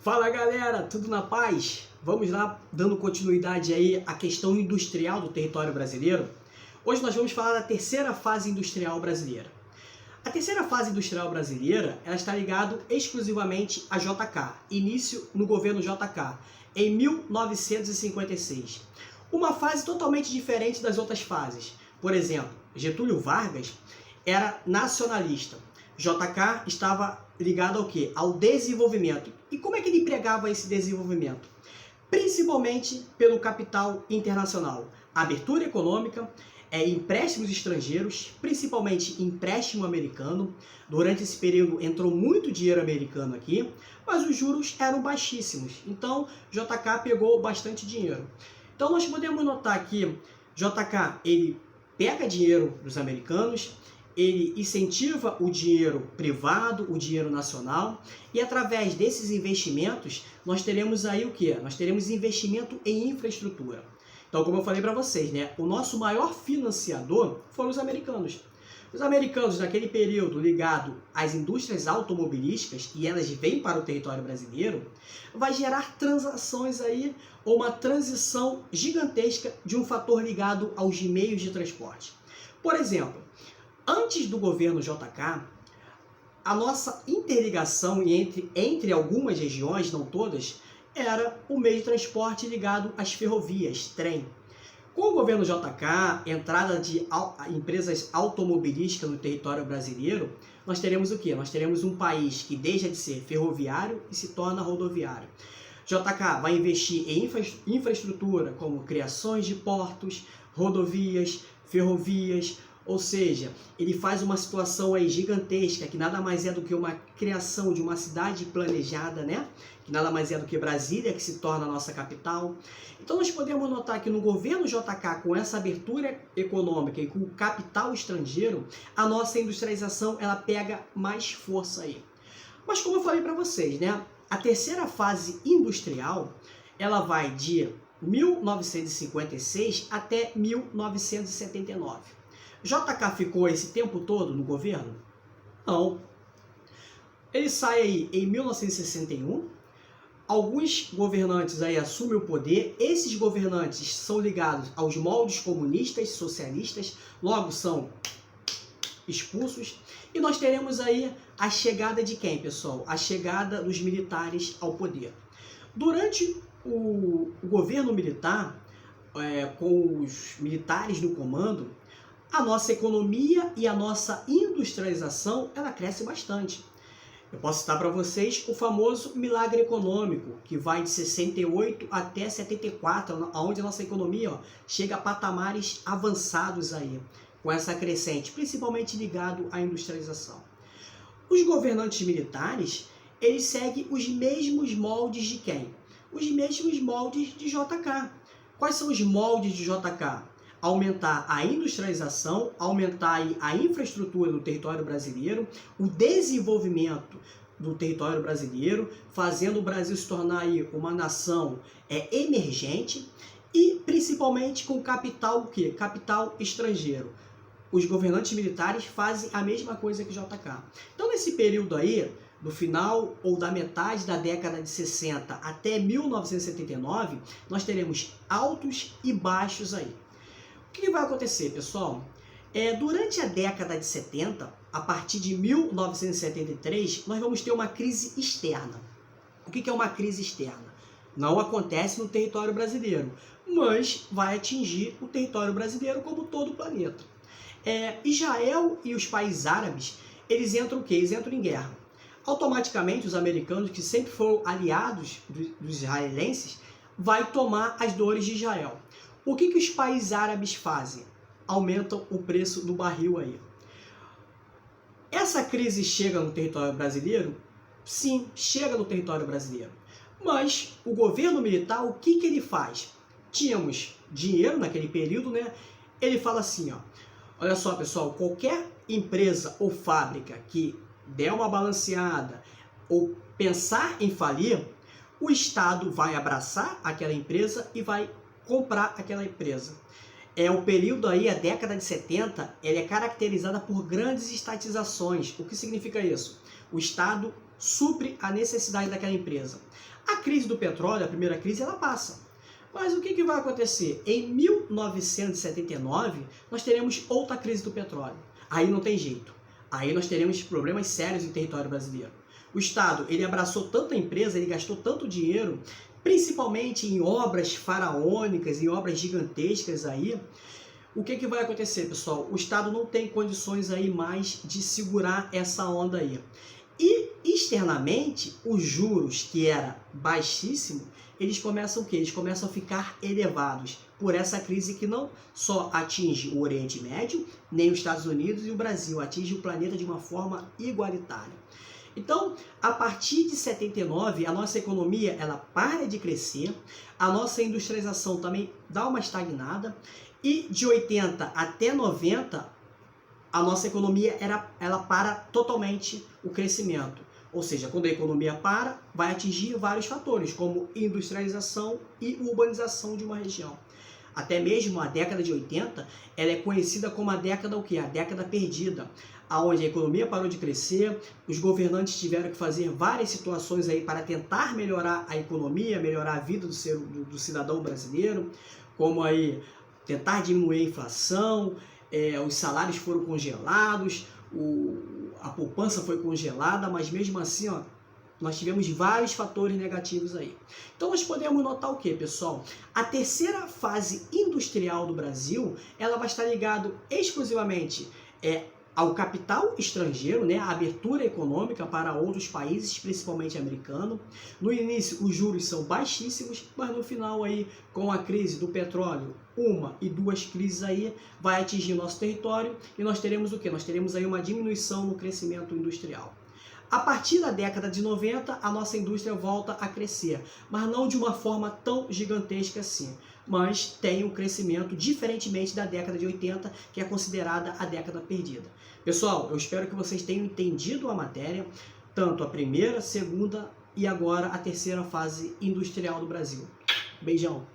Fala galera, tudo na paz? Vamos lá, dando continuidade aí à questão industrial do território brasileiro. Hoje nós vamos falar da terceira fase industrial brasileira. A terceira fase industrial brasileira, ela está ligada exclusivamente à JK, início no governo JK, em 1956. Uma fase totalmente diferente das outras fases. Por exemplo, Getúlio Vargas era nacionalista. JK estava ligado ao quê? Ao desenvolvimento. E como é que ele pregava esse desenvolvimento? Principalmente pelo capital internacional. Abertura econômica, empréstimos estrangeiros, principalmente empréstimo americano. Durante esse período entrou muito dinheiro americano aqui, mas os juros eram baixíssimos. Então, JK pegou bastante dinheiro. Então, nós podemos notar que JK, ele pega dinheiro dos americanos, ele incentiva o dinheiro privado, o dinheiro nacional, e através desses investimentos, nós teremos aí o quê? Nós teremos investimento em infraestrutura. Então, como eu falei para vocês, né, o nosso maior financiador foram os americanos. Os americanos, naquele período ligado às indústrias automobilísticas, e elas vêm para o território brasileiro, vai gerar transações aí, ou uma transição gigantesca de um fator ligado aos meios de transporte. Por exemplo, antes do governo JK, a nossa interligação entre algumas regiões, não todas, era o meio de transporte ligado às ferrovias, trem. Com o governo JK, entrada de empresas automobilísticas no território brasileiro, nós teremos o quê? Nós teremos um país que deixa de ser ferroviário e se torna rodoviário. JK vai investir em infraestrutura, como criações de portos, rodovias, ferrovias, ou seja, ele faz uma situação aí gigantesca, que nada mais é do que uma criação de uma cidade planejada, né? Que nada mais é do que Brasília, que se torna a nossa capital. Então nós podemos notar que no governo JK, com essa abertura econômica e com o capital estrangeiro, a nossa industrialização ela pega mais força aí. Mas como eu falei para vocês, né? A terceira fase industrial, ela vai de 1956 até 1979. JK ficou esse tempo todo no governo? Não. Ele sai aí em 1961, alguns governantes aí assumem o poder, esses governantes são ligados aos moldes comunistas, socialistas, logo são expulsos, e nós teremos aí a chegada de quem, pessoal? A chegada dos militares ao poder. Durante o governo militar, com os militares no comando, a nossa economia e a nossa industrialização, ela cresce bastante. Eu posso citar para vocês o famoso milagre econômico, que vai de 68 até 74, onde a nossa economia chega a patamares avançados aí, com essa crescente, principalmente ligado à industrialização. Os governantes militares, eles seguem os mesmos moldes de quem? Os mesmos moldes de JK. Quais são os moldes de JK? Aumentar a industrialização, aumentar a infraestrutura do território brasileiro, o desenvolvimento do território brasileiro, fazendo o Brasil se tornar aí uma nação emergente e principalmente com capital o quê? Capital estrangeiro. Os governantes militares fazem a mesma coisa que JK. Então nesse período aí, do final ou da metade da década de 60 até 1979, nós teremos altos e baixos aí. O que vai acontecer, pessoal? Durante a década de 70, a partir de 1973, nós vamos ter uma crise externa. O que é uma crise externa? Não acontece no território brasileiro, mas vai atingir o território brasileiro como todo o planeta. Israel e os países árabes, eles entram o quê? Eles entram em guerra. Automaticamente, os americanos, que sempre foram aliados dos israelenses, vai tomar as dores de Israel. O que os países árabes fazem? Aumentam o preço do barril aí. Essa crise chega no território brasileiro? Sim, chega no território brasileiro. Mas o governo militar, o que ele faz? Tínhamos dinheiro naquele período, né? Ele fala assim, ó, olha só, pessoal, qualquer empresa ou fábrica que der uma balanceada ou pensar em falir, o Estado vai abraçar aquela empresa e vai comprar aquela empresa. O período aí, a década de 70, ele é caracterizada por grandes estatizações. O que significa isso? O Estado supre a necessidade daquela empresa. A crise do petróleo, a primeira crise, ela passa. Mas o que vai acontecer? Em 1979, nós teremos outra crise do petróleo. Aí não tem jeito. Aí nós teremos problemas sérios em território brasileiro. O Estado, ele abraçou tanta empresa, ele gastou tanto dinheiro, principalmente em obras faraônicas, em obras gigantescas aí. O que vai acontecer, pessoal? O Estado não tem condições aí mais de segurar essa onda aí. E externamente, os juros, que era baixíssimo, eles começam o quê? Eles começam a ficar elevados por essa crise que não só atinge o Oriente Médio, nem os Estados Unidos e o Brasil, atinge o planeta de uma forma igualitária. Então, a partir de 79, a nossa economia ela para de crescer, a nossa industrialização também dá uma estagnada, e de 80 até 90, a nossa economia ela para totalmente o crescimento. Ou seja, quando a economia para, vai atingir vários fatores, como industrialização e urbanização de uma região. Até mesmo a década de 80, ela é conhecida como a década o quê? A década perdida, aonde a economia parou de crescer, os governantes tiveram que fazer várias situações aí para tentar melhorar a economia, melhorar a vida do cidadão brasileiro, como aí tentar diminuir a inflação, os salários foram congelados, a poupança foi congelada, mas mesmo assim, ó, nós tivemos vários fatores negativos aí. Então nós podemos notar o que, pessoal? A terceira fase industrial do Brasil, ela vai estar ligada exclusivamente ao capital estrangeiro, né, a abertura econômica para outros países, principalmente americano. No início, os juros são baixíssimos, mas no final aí, com a crise do petróleo, uma e duas crises aí, vai atingir nosso território e nós teremos o quê? Nós teremos aí uma diminuição no crescimento industrial. A partir da década de 90, a nossa indústria volta a crescer, mas não de uma forma tão gigantesca assim. Mas tem um crescimento diferentemente da década de 80, que é considerada a década perdida. Pessoal, eu espero que vocês tenham entendido a matéria, tanto a primeira, segunda e agora a terceira fase industrial do Brasil. Beijão!